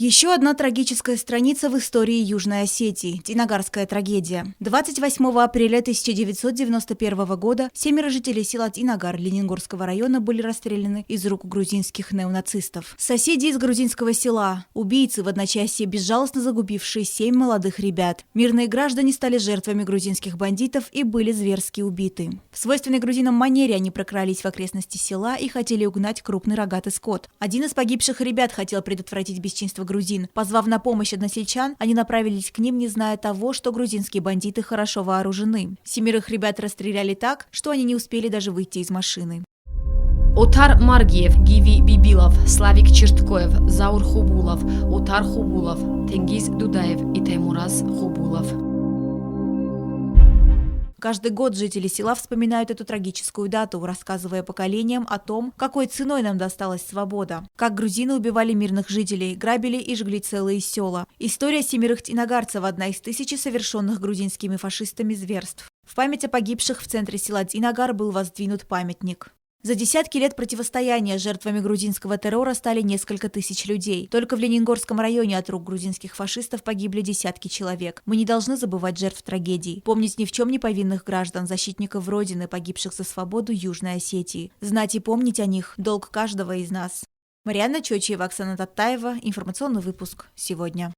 Еще одна трагическая страница в истории Южной Осетии – Тинагарская трагедия. 28 апреля 1991 года 7 жителей села Тинагар Лениногорского района были расстреляны из рук грузинских неонацистов. Соседи из грузинского села – убийцы, в одночасье безжалостно загубившие 7 молодых ребят. Мирные граждане стали жертвами грузинских бандитов и были зверски убиты. В свойственной грузинам манере они прокрались в окрестности села и хотели угнать крупный рогатый скот. Один из погибших ребят хотел предотвратить бесчинство грузин. Позвав на помощь односельчан, они направились к ним, не зная того, что грузинские бандиты хорошо вооружены. 7 ребят расстреляли так, что они не успели даже выйти из машины. Отар Маргиев, Гиви Бибилов, Славик Черткоев, Заур Хубулов, Отар Хубулов, Тенгиз Дудаев и Таймураз Хубулов. Каждый год жители села вспоминают эту трагическую дату, рассказывая поколениям о том, какой ценой нам досталась свобода. Как грузины убивали мирных жителей, грабили и жгли целые села. История 7 тинагарцев – одна из 1000 совершенных грузинскими фашистами зверств. В память о погибших в центре села Тинагар был воздвинут памятник. За десятки лет противостояния жертвами грузинского террора стали несколько тысяч людей. Только в Лениногорском районе от рук грузинских фашистов погибли десятки человек. Мы не должны забывать жертв трагедий, помнить ни в чем не повинных граждан, защитников Родины, погибших за свободу Южной Осетии. Знать и помнить о них – долг каждого из нас. Марианна Чочиева, Оксана Таттаева. Информационный выпуск сегодня.